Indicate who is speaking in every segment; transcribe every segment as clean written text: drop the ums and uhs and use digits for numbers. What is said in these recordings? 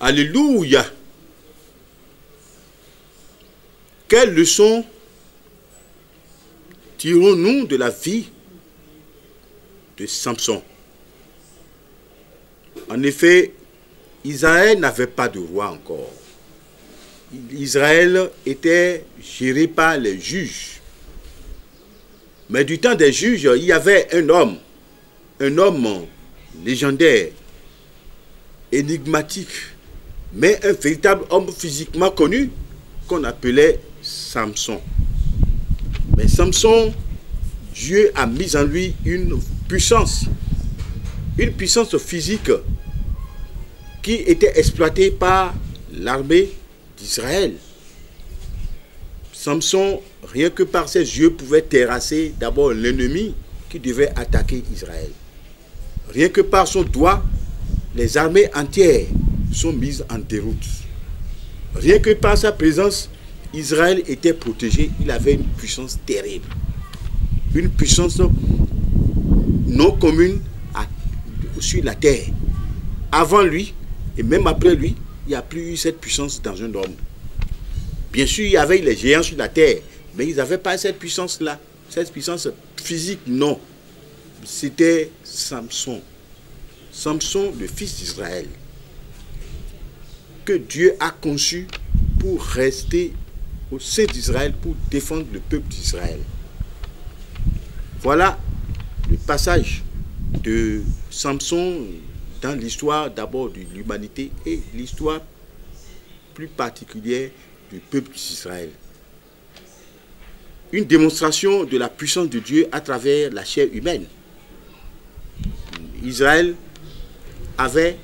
Speaker 1: Alléluia. Quelle leçon tirons-nous de la vie de Samson? En effet, Israël n'avait pas de roi encore. Israël était géré par les juges. Mais du temps des juges, il y avait un homme légendaire, énigmatique, mais un véritable homme physiquement connu qu'on appelait Samson. Mais Samson, Dieu a mis en lui une puissance physique qui était exploitée par l'armée d'Israël. Samson, rien que par ses yeux, pouvait terrasser d'abord l'ennemi qui devait attaquer Israël. Rien que par son doigt, les armées entières sont mises en déroute. Rien que par sa présence, Israël était protégé. Il avait une puissance terrible. Une puissance non commune sur la terre. Avant lui, et même après lui, il n'y a plus eu cette puissance dans un homme. Bien sûr, il y avait les géants sur la terre, mais ils n'avaient pas cette puissance-là. Cette puissance physique, non. C'était Samson. Samson, le fils d'Israël, que Dieu a conçu pour rester au sein d'Israël, pour défendre le peuple d'Israël. Voilà le passage de Samson dans l'histoire d'abord de l'humanité et l'histoire plus particulière du peuple d'Israël. Une démonstration de la puissance de Dieu à travers la chair humaine. Israël avait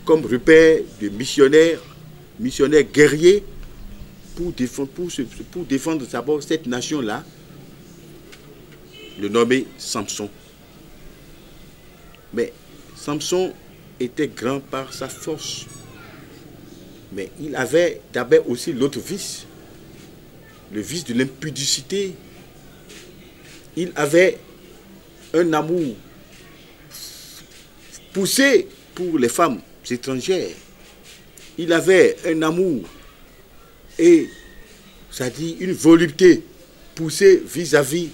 Speaker 1: comme repère de missionnaires guerriers pour défendre d'abord cette nation-là, le nommé Samson. Mais Samson était grand par sa force. Mais il avait d'abord aussi l'autre vice, le vice de l'impudicité. Il avait un amour poussé pour les femmes étrangères. Il avait un amour et, c'est-à-dire une volupté poussée vis-à-vis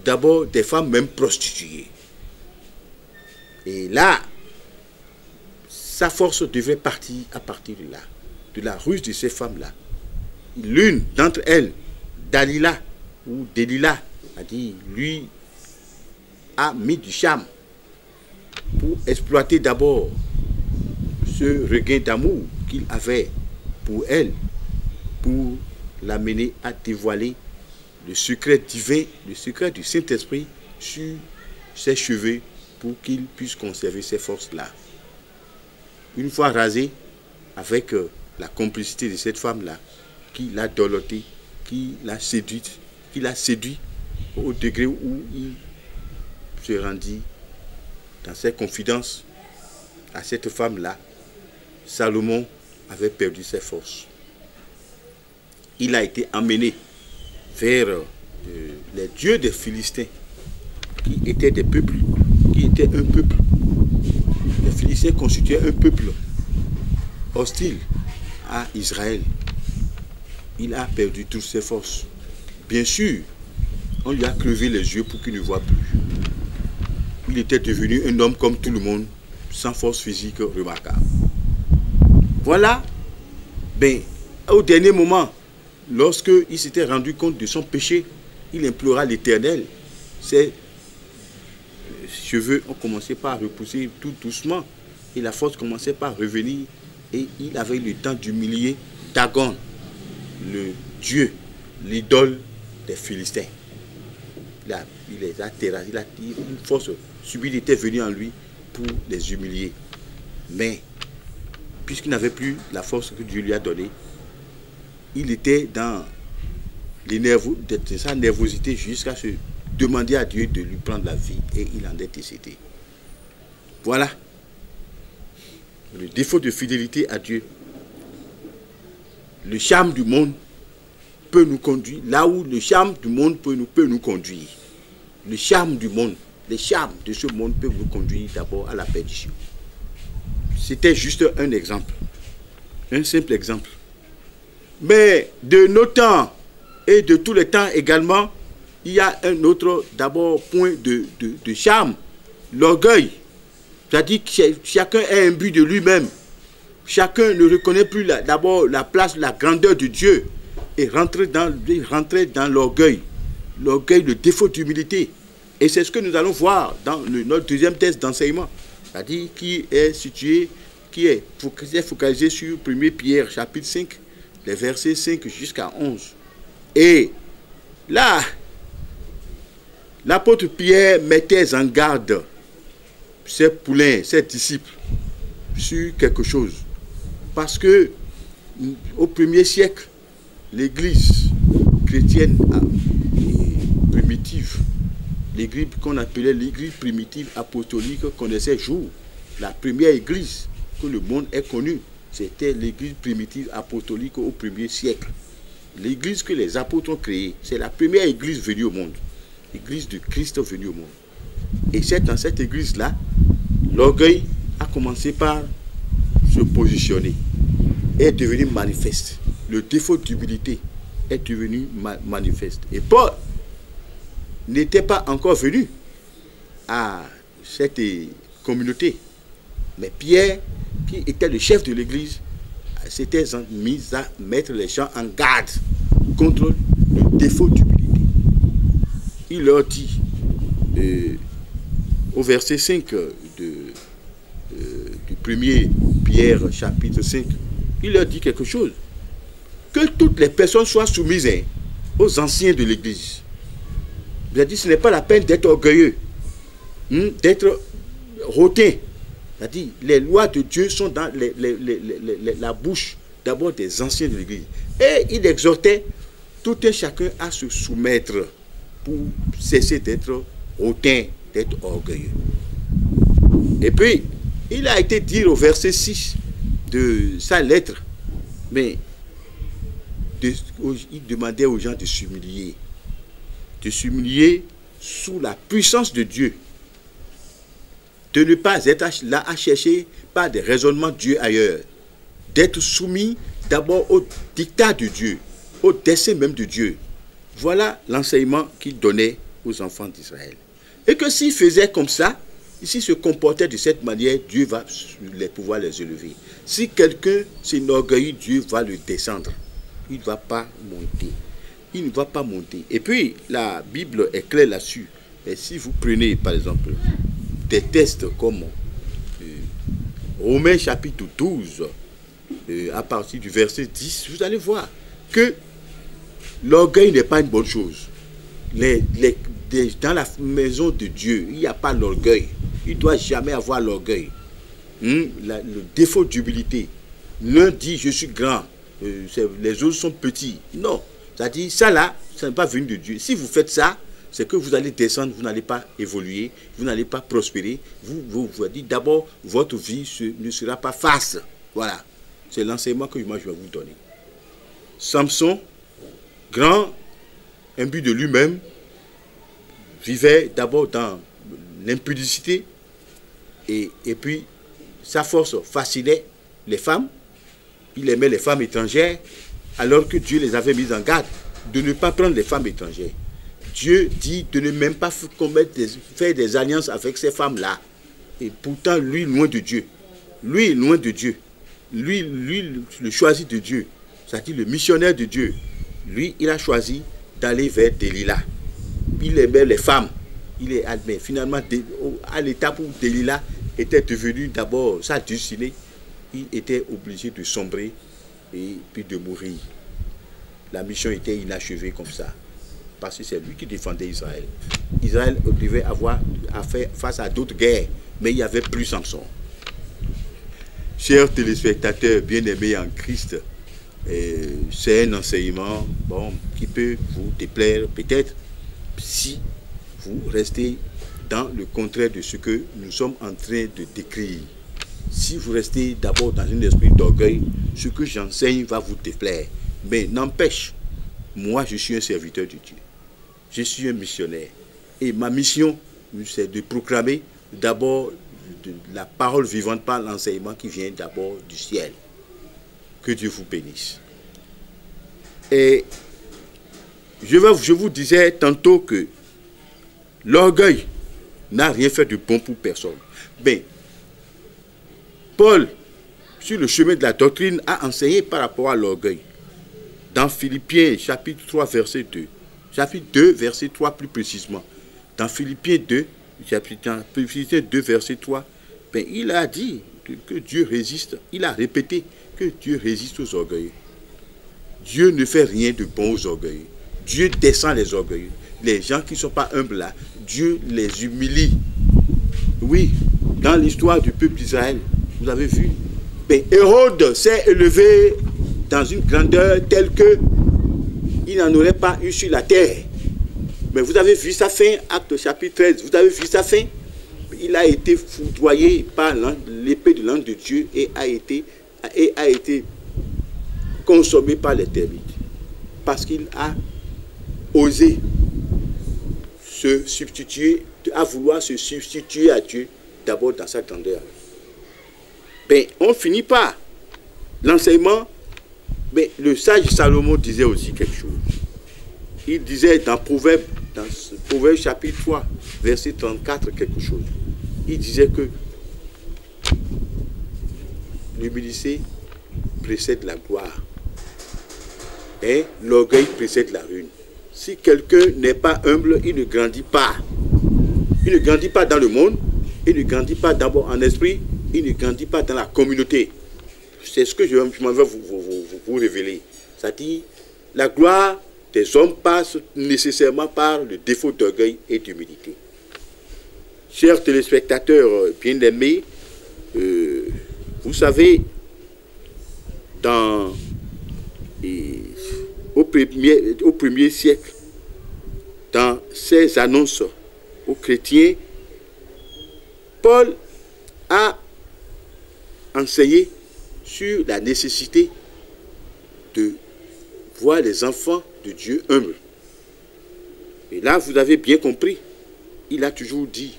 Speaker 1: d'abord des femmes même prostituées. Et là, sa force devait partir à partir de là, de la ruse de ces femmes-là. L'une d'entre elles, Dalila ou Delilah, a dit, lui a mis du charme pour exploiter d'abord ce regain d'amour qu'il avait pour elle, pour l'amener à dévoiler le secret divin, le secret du Saint-Esprit sur ses cheveux pour qu'il puisse conserver ses forces-là. Une fois rasé, avec la complicité de cette femme-là, qui l'a dorlotée, qui l'a séduit au degré où il se rendit dans ses confidences à cette femme-là, Salomon avait perdu ses forces. Il a été emmené vers les dieux des Philistins, qui étaient des peuples, qui étaient un peuple. Les Philistins constituaient un peuple hostile à Israël. Il a perdu toutes ses forces. Bien sûr, on lui a crevé les yeux pour qu'il ne voit plus. Il était devenu un homme comme tout le monde, sans force physique remarquable. Voilà, au dernier moment, lorsqu'il s'était rendu compte de son péché, il implora l'Éternel. Ses cheveux ont commencé par repousser tout doucement et la force commençait par revenir et il avait le temps d'humilier Dagon, le dieu, l'idole des Philistins. Il les a terrassés, une force subite était venue en lui pour les humilier. Mais, puisqu'il n'avait plus la force que Dieu lui a donnée, il était dans sa nervosité jusqu'à se demander à Dieu de lui prendre la vie et il en est décédé. Voilà le défaut de fidélité à Dieu. Le charme du monde peut nous conduire, là où le charme du monde peut nous conduire. Le charme du monde, les charmes de ce monde peuvent nous conduire d'abord à la perdition. C'était juste un exemple, un simple exemple. Mais de nos temps et de tous les temps également, il y a un autre d'abord point de charme, l'orgueil. C'est-à-dire que chacun a un but de lui-même. Chacun ne reconnaît plus d'abord la place, la grandeur de Dieu et rentrer dans l'orgueil. L'orgueil, le défaut d'humilité. Et c'est ce que nous allons voir dans notre deuxième thèse d'enseignement. C'est-à-dire qui est focalisé sur 1 Pierre chapitre 5, les versets 5 jusqu'à 11. Et là, l'apôtre Pierre mettait en garde ses poulains, ses disciples, sur quelque chose. Parce que au 1er siècle, l'église chrétienne primitive, l'église qu'on appelait l'église primitive apostolique, connaissait jour. La première église que le monde ait connue, c'était l'église primitive apostolique au 1er siècle. L'église que les apôtres ont créée, c'est la première église venue au monde. L'église de Christ venue au monde. Et c'est dans cette église-là, l'orgueil a commencé par se positionner, est devenu manifeste. Le défaut d'humilité est devenu manifeste. Et Paul n'était pas encore venu à cette communauté. Mais Pierre, qui était le chef de l'église, s'était mis à mettre les gens en garde contre le défaut d'humilité. Il leur dit, au verset 5 du 1er Pierre chapitre 5, il leur dit quelque chose. Que toutes les personnes soient soumises aux anciens de l'église. Il a dit, ce n'est pas la peine d'être orgueilleux, d'être hautain. C'est-à-dire, les lois de Dieu sont dans la bouche d'abord des anciens de l'église. Et il exhortait tout un chacun à se soumettre pour cesser d'être hautain, d'être orgueilleux. Et puis, il a été dit au verset 6 de sa lettre, mais il demandait aux gens de s'humilier sous la puissance de Dieu, de ne pas être là à chercher par des raisonnements de Dieu ailleurs, d'être soumis d'abord au dictat de Dieu, au dessein même de Dieu. Voilà l'enseignement qu'il donnait aux enfants d'Israël. Et que s'ils faisaient comme ça, s'ils se comportaient de cette manière, Dieu va pouvoir les élever. Si quelqu'un s'enorgueillit, Dieu va le descendre. Il ne va pas monter. Il ne va pas monter. Et puis, la Bible est claire là-dessus. Et si vous prenez, par exemple, des textes comme Romains chapitre 12, à partir du verset 10, vous allez voir que l'orgueil n'est pas une bonne chose. Dans la maison de Dieu, il n'y a pas l'orgueil. Il ne doit jamais avoir l'orgueil. Le défaut d'humilité. L'un dit, je suis grand, les autres sont petits. Non, c'est-à-dire, ça là, ça n'est pas venu de Dieu. Si vous faites ça, c'est que vous allez descendre, vous n'allez pas évoluer, vous n'allez pas prospérer. Vous dites d'abord, votre vie ne sera pas face. Voilà, c'est l'enseignement que moi je vais vous donner. Samson, grand, imbu de lui-même, vivait d'abord dans l'impudicité et puis sa force fascinait les femmes. Il aimait les femmes étrangères alors que Dieu les avait mises en garde de ne pas prendre les femmes étrangères. Dieu dit de ne même pas faire des alliances avec ces femmes-là. Et pourtant, lui, loin de Dieu. Lui, loin de Dieu. Lui, le choisi de Dieu. C'est-à-dire le missionnaire de Dieu. Lui, il a choisi d'aller vers Delilah. Il aimait les femmes. Mais finalement, à l'étape où Delilah était devenue d'abord sa destinée, il était obligé de sombrer et puis de mourir. La mission était inachevée comme ça. Parce que c'est lui qui défendait Israël. Israël devait avoir à faire face à d'autres guerres, mais il n'y avait plus Samson. Chers téléspectateurs bien-aimés en Christ, c'est un enseignement qui peut vous déplaire peut-être si vous restez dans le contraire de ce que nous sommes en train de décrire. Si vous restez d'abord dans un esprit d'orgueil, ce que j'enseigne va vous déplaire. Mais n'empêche, moi je suis un serviteur de Dieu. Je suis un missionnaire. Et ma mission, c'est de proclamer d'abord la parole vivante par l'enseignement qui vient d'abord du ciel. Que Dieu vous bénisse. Et je vous disais tantôt que l'orgueil n'a rien fait de bon pour personne. Mais Paul, sur le chemin de la doctrine, a enseigné par rapport à l'orgueil. Dans Philippiens, chapitre 3, verset 2. Chapitre 2, verset 3 plus précisément. Dans Philippiens 2, Philippiens 2, verset 3, ben, il a dit que Dieu résiste. Il a répété que Dieu résiste aux orgueilleux. Dieu ne fait rien de bon aux orgueilleux. Dieu descend les orgueilleux. Les gens qui ne sont pas humbles là, Dieu les humilie. Oui, dans l'histoire du peuple d'Israël, vous avez vu, ben, Hérode s'est élevé dans une grandeur telle que il n'en aurait pas eu sur la terre. Mais vous avez vu sa fin, Acte chapitre 13, vous avez vu sa fin. Il a été foudroyé par l'épée de l'ange de Dieu et a été consommé par les termites. Parce qu'il a osé se substituer, à vouloir se substituer à Dieu, d'abord dans sa grandeur. Ben, on finit par l'enseignement. Mais le sage Salomon disait aussi quelque chose. Il disait dans Proverbe chapitre 3, verset 34, quelque chose. Il disait que l'humilité précède la gloire. Et l'orgueil précède la ruine. Si quelqu'un n'est pas humble, il ne grandit pas. Il ne grandit pas dans le monde, il ne grandit pas d'abord en esprit, il ne grandit pas dans la communauté. C'est ce que je m'en vais vous révéler. C'est-à-dire, la gloire des hommes passe nécessairement par le défaut d'orgueil et d'humilité. Chers téléspectateurs bien-aimés, vous savez, au premier siècle, dans ses annonces aux chrétiens, Paul a enseigné sur la nécessité de voir les enfants de Dieu humbles. Et là, vous avez bien compris, il a toujours dit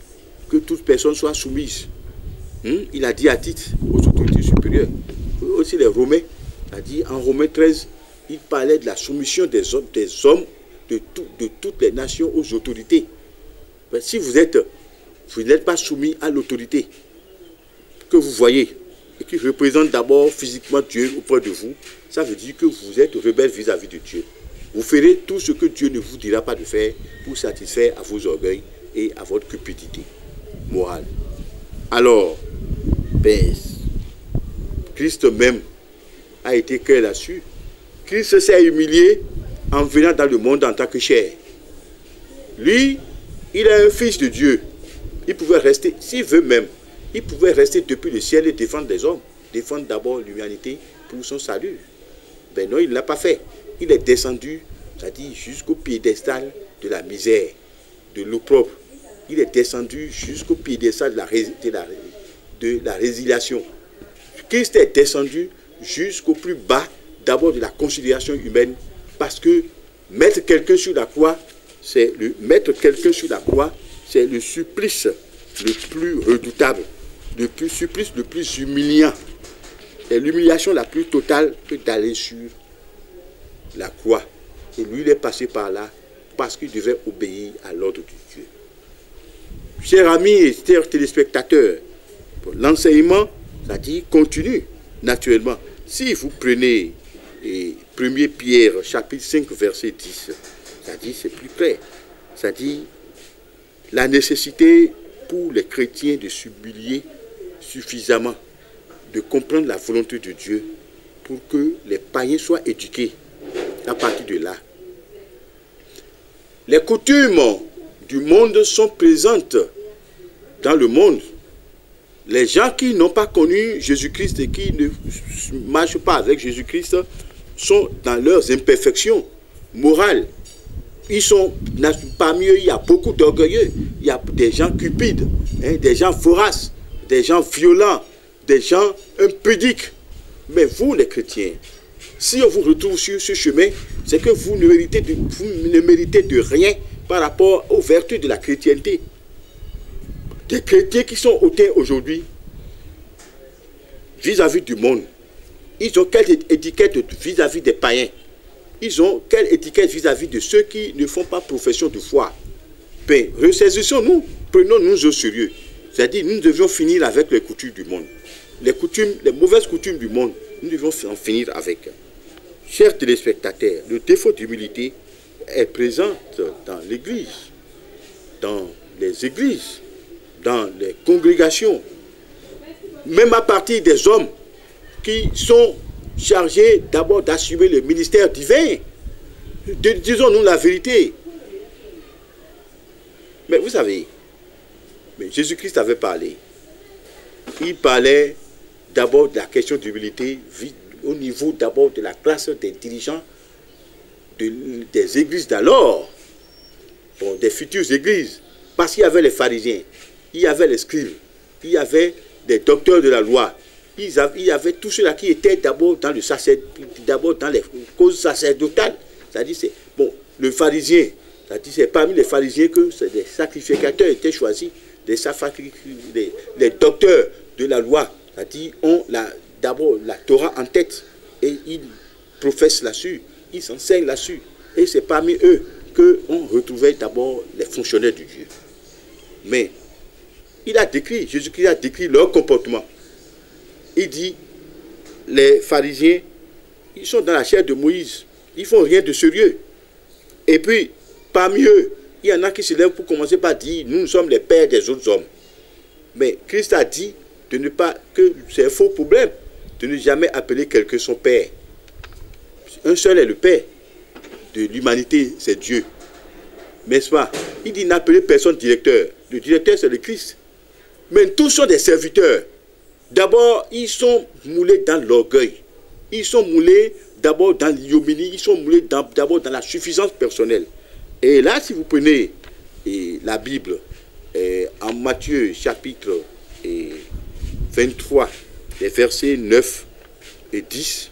Speaker 1: que toute personne soit soumise. Il a dit à titre aux autorités supérieures. Aussi les Romains, a dit en Romains 13, il parlait de la soumission des hommes de toutes les nations aux autorités. Mais si vous n'êtes pas soumis à l'autorité que vous voyez, et qui représente d'abord physiquement Dieu auprès de vous, ça veut dire que vous êtes rebelle vis-à-vis de Dieu. Vous ferez tout ce que Dieu ne vous dira pas de faire pour satisfaire à vos orgueils et à votre cupidité morale. Alors, ben, Christ même a été clair là-dessus. Christ s'est humilié en venant dans le monde en tant que chair. Lui, il est un fils de Dieu. Il pouvait rester, s'il veut même, il pouvait rester depuis le ciel et défendre les hommes, défendre d'abord l'humanité pour son salut. Ben non, il ne l'a pas fait. Il est descendu, c'est-à-dire jusqu'au piédestal de la misère, de l'opprobre. Il est descendu jusqu'au piédestal de la résiliation. Christ est descendu jusqu'au plus bas, d'abord de la considération humaine, parce que mettre quelqu'un sur la croix, c'est le supplice le plus redoutable. Le supplice le plus humiliant. C'est l'humiliation la plus totale que d'aller sur la croix. Et lui, il est passé par là parce qu'il devait obéir à l'ordre de Dieu. Chers amis et chers téléspectateurs, l'enseignement, c'est-à-dire continue naturellement. Si vous prenez 1 Pierre, chapitre 5, verset 10, c'est-à-dire c'est plus clair. C'est-à-dire la nécessité pour les chrétiens de s'humilier suffisamment, de comprendre la volonté de Dieu pour que les païens soient éduqués à partir de là. Les coutumes du monde sont présentes dans le monde. Les gens qui n'ont pas connu Jésus-Christ et qui ne marchent pas avec Jésus-Christ sont dans leurs imperfections morales. Parmi eux, il y a beaucoup d'orgueilleux. Il y a des gens cupides, des gens voraces, des gens violents, des gens impudiques. Mais vous, les chrétiens, si on vous retrouve sur ce chemin, c'est que vous ne méritez de rien par rapport aux vertus de la chrétienté. Des chrétiens qui sont hautains aujourd'hui, vis-à-vis du monde, ils ont quelle étiquette vis-à-vis des païens? Ils ont quelle étiquette vis-à-vis de ceux qui ne font pas profession de foi? Ben, ressaisissons-nous, prenons-nous au sérieux. C'est-à-dire, nous devions finir avec les coutumes du monde. Les mauvaises coutumes du monde, nous devons en finir avec. Chers téléspectateurs, le défaut d'humilité est présent dans l'Église, dans les églises, dans les congrégations, même à partir des hommes qui sont chargés d'abord d'assumer le ministère divin. Disons-nous la vérité. Mais vous savez, Jésus-Christ avait parlé. Il parlait d'abord de la question d'humilité au niveau d'abord de la classe des dirigeants des églises d'alors, bon, des futures églises, parce qu'il y avait les pharisiens, il y avait les scribes, il y avait des docteurs de la loi, il y avait tous ceux-là qui étaient d'abord dans les causes sacerdotales. C'est-à-dire, c'est bon, le pharisien, c'est-à-dire c'est parmi les pharisiens que des sacrificateurs étaient choisis, les docteurs de la loi, c'est-à-dire ont d'abord la Torah en tête et ils professent là-dessus, ils s'enseignent là-dessus. Et c'est parmi eux qu'on retrouvait d'abord les fonctionnaires de Dieu. Mais Jésus-Christ a décrit leur comportement. Il dit, les pharisiens, ils sont dans la chair de Moïse, ils font rien de sérieux. Et puis, parmi eux, il y en a qui se lèvent pour commencer par dire, nous sommes les pères des autres hommes. Mais Christ a dit que c'est un faux problème de ne jamais appeler quelqu'un son père. Un seul est le père de l'humanité, c'est Dieu. N'est-ce pas? Il dit n'appeler personne directeur. Le directeur, c'est le Christ. Mais tous sont des serviteurs. D'abord, ils sont moulés dans l'orgueil. Ils sont moulés d'abord dans l'ignominie. Ils sont moulés d'abord dans la suffisance personnelle. Et là, si vous prenez la Bible, en Matthieu chapitre 23, les versets 9 et 10,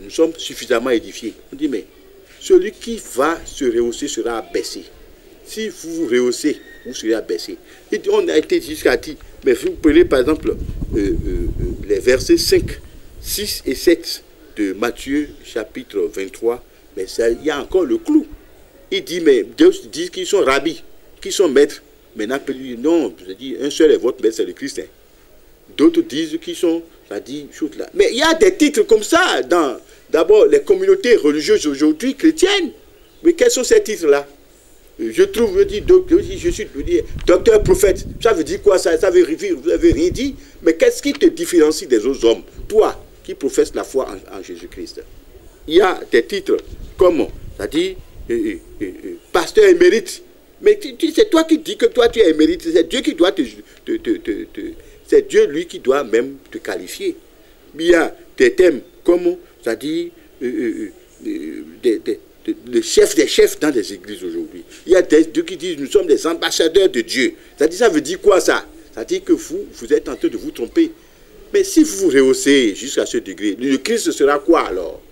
Speaker 1: nous sommes suffisamment édifiés. On dit, mais celui qui va se rehausser sera abaissé. Si vous vous rehaussez, vous serez abaissé. Et on a été jusqu'à dire, mais vous prenez par exemple les versets 5, 6 et 7 de Matthieu chapitre 23, mais il y a encore le clou. Il dit, mais Dieu dit qu'ils sont rabbis, qu'ils sont maîtres. Mais non, je dis, un seul est votre maître, c'est le Christ. D'autres disent qu'ils sont, ça dit, chose là. Mais il y a des titres comme ça dans, d'abord, les communautés religieuses aujourd'hui chrétiennes. Mais quels sont ces titres-là? Je dis, je suis docteur prophète. Ça veut dire quoi ça? Ça veut dire, vous n'avez rien dit. Mais qu'est-ce qui te différencie des autres hommes? Toi, qui professes la foi en Jésus-Christ. Il y a des titres comme, c'est-à-dire, pasteur émérite. Mais c'est toi qui dis que toi tu es émérite. C'est Dieu qui doit c'est Dieu lui qui doit même te qualifier. Il y a des thèmes comme, c'est-à-dire, le chef des chefs dans les églises aujourd'hui. Il y a des qui disent nous sommes des ambassadeurs de Dieu. C'est-à-dire, ça veut dire quoi ça? C'est-à-dire que vous êtes en train de vous tromper. Mais si vous vous rehaussez jusqu'à ce degré, le Christ sera quoi alors?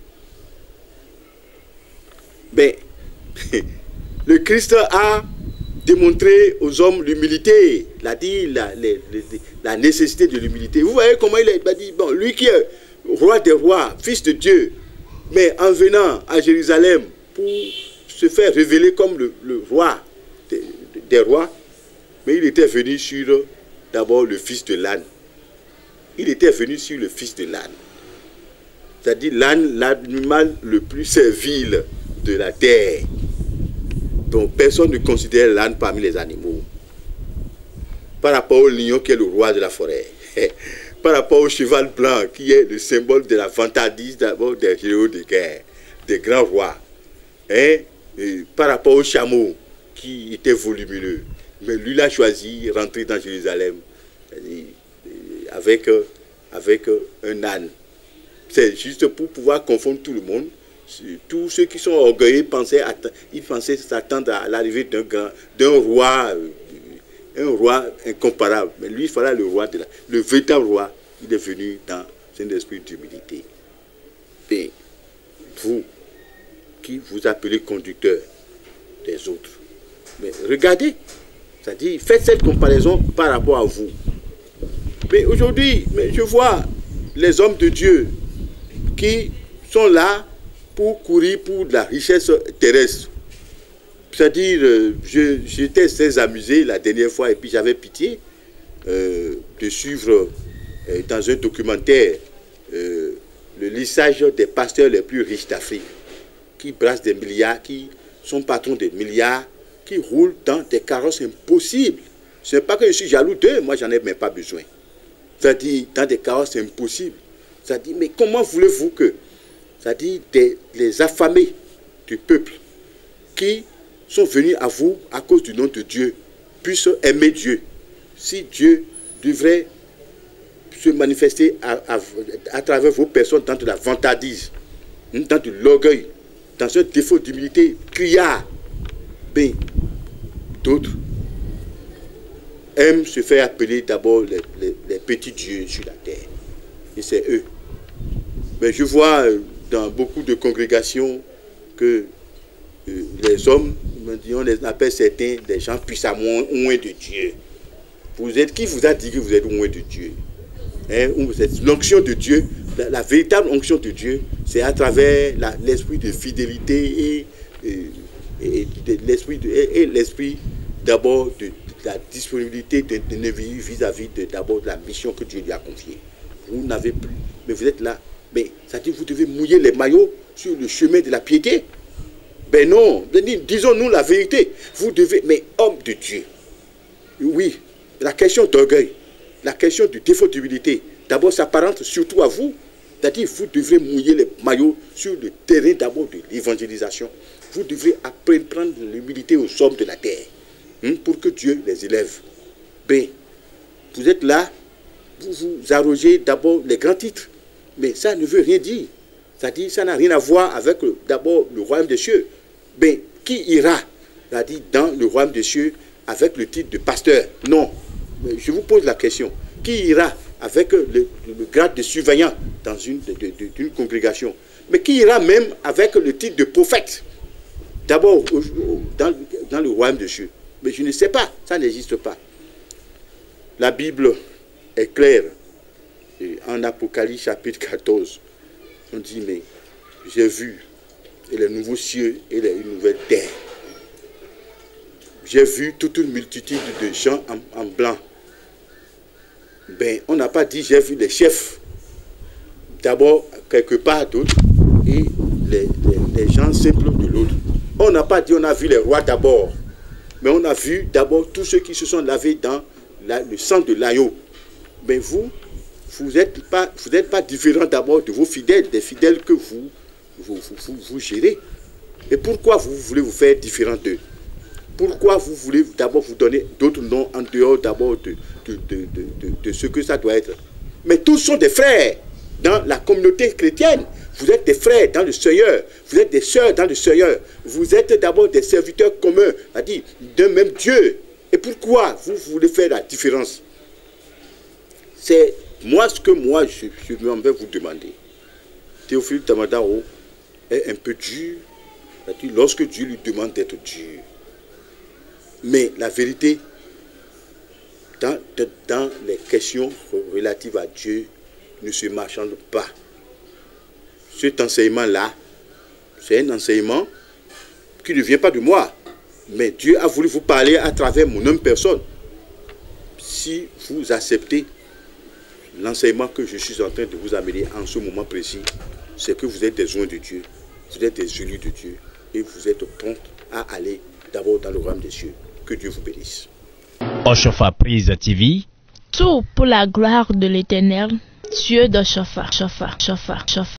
Speaker 1: Ben, le Christ a démontré aux hommes l'humilité, il a dit la nécessité de l'humilité. Vous voyez comment il a dit, bon, lui qui est roi des rois, fils de Dieu, mais en venant à Jérusalem pour se faire révéler comme le roi des rois, mais il était venu sur d'abord le fils de l'âne. Il était venu sur le fils de l'âne. C'est-à-dire l'animal le plus servile de la terre. Donc personne ne considère l'âne parmi les animaux. Par rapport au lion qui est le roi de la forêt. Par rapport au cheval blanc qui est le symbole de la vantardise d'abord des héros de guerre, des grands rois. Et par rapport au chameau qui était volumineux. Mais lui l'a choisi rentrer dans Jérusalem avec un âne. C'est juste pour pouvoir confondre tout le monde. Tous ceux qui sont orgueilleux pensaient s'attendre à l'arrivée d'un roi, un roi incomparable. Mais lui, il fallait le véritable roi. Il est venu dans un esprit d'humilité. Et vous, qui vous appelez conducteur des autres. Mais regardez, c'est-à-dire, faites cette comparaison par rapport à vous. Mais aujourd'hui, je vois les hommes de Dieu qui sont là pour courir pour de la richesse terrestre. C'est-à-dire, j'étais très amusé la dernière fois et puis j'avais pitié de suivre dans un documentaire le lissage des pasteurs les plus riches d'Afrique, qui brassent des milliards, qui sont patrons des milliards, qui roulent dans des carrosses impossibles. Ce n'est pas que je suis jaloux d'eux, moi j'en ai même pas besoin. C'est-à-dire, dans des carrosses impossibles. C'est-à-dire, mais comment voulez-vous que, c'est-à-dire, les affamés du peuple qui sont venus à vous à cause du nom de Dieu puissent aimer Dieu? Si Dieu devrait se manifester à travers vos personnes dans de la vantardise, dans de l'orgueil, dans un défaut d'humilité criard, ben, d'autres aiment se faire appeler d'abord les petits dieux sur la terre. Et c'est eux. Mais je vois dans beaucoup de congrégations que les hommes, on les appelle certains des gens puissamment loin de Dieu. Qui vous a dit que vous êtes loin de Dieu? L'onction de Dieu, la véritable onction de Dieu, c'est à travers l'esprit de fidélité et l'esprit d'abord de la disponibilité de Néhémie vis-à-vis d'abord de la mission que Dieu lui a confiée. Vous n'avez plus, mais vous êtes là. Mais ça dit, vous devez mouiller les maillots sur le chemin de la piété. Ben non, disons-nous la vérité. Vous devez, mais homme de Dieu, oui, la question d'orgueil, la question du défaut d'humilité, d'abord s'apparente surtout à vous. C'est-à-dire, vous devrez mouiller les maillots sur le terrain d'abord de l'évangélisation. Vous devrez apprendre à prendre l'humilité aux hommes de la terre, pour que Dieu les élève. Ben, vous êtes là, vous vous arrogez d'abord les grands titres, mais ça ne veut rien dire. C'est-à-dire, ça n'a rien à voir avec d'abord le royaume des cieux. Ben, qui ira, c'est-à-dire, dans le royaume des cieux avec le titre de pasteur? Non. Mais je vous pose la question. Qui ira avec le grade de surveillant dans une congrégation? Mais qui ira même avec le titre de prophète? D'abord, dans le royaume de Dieu. Mais je ne sais pas, ça n'existe pas. La Bible est claire. Et en Apocalypse chapitre 14, on dit, mais j'ai vu les nouveaux cieux et les nouvelles terres. J'ai vu toute une multitude de gens en blanc. Ben, on n'a pas dit j'ai vu les chefs, d'abord quelque part d'autre, et les gens simples de l'autre. On n'a pas dit on a vu les rois d'abord, mais on a vu d'abord tous ceux qui se sont lavés dans le sang de l'agneau. Mais vous n'êtes pas différent d'abord de vos fidèles, des fidèles que vous gérez. Et pourquoi vous voulez vous faire différent d'eux? Pourquoi vous voulez d'abord vous donner d'autres noms en dehors d'abord de ce que ça doit être? Mais tous sont des frères dans la communauté chrétienne. Vous êtes des frères dans le Seigneur. Vous êtes des sœurs dans le Seigneur. Vous êtes d'abord des serviteurs communs, c'est-à-dire d'un même Dieu. Et pourquoi vous voulez faire la différence? C'est moi ce que je vais vous demander. Théophile Tamadao est un peu dur, c'est-à-dire lorsque Dieu lui demande d'être dur. Mais la vérité, dans les questions relatives à Dieu, ne se marchande pas. Cet enseignement-là, c'est un enseignement qui ne vient pas de moi. Mais Dieu a voulu vous parler à travers mon homme personne. Si vous acceptez l'enseignement que je suis en train de vous amener en ce moment précis, c'est que vous êtes des oints de Dieu, vous êtes des élus de Dieu, et vous êtes prêts à aller d'abord dans le royaume des cieux. Que Dieu vous bénisse.
Speaker 2: Oshofa Prise TV.
Speaker 3: Tout pour la gloire de l'Éternel, Dieu d'Oshofa.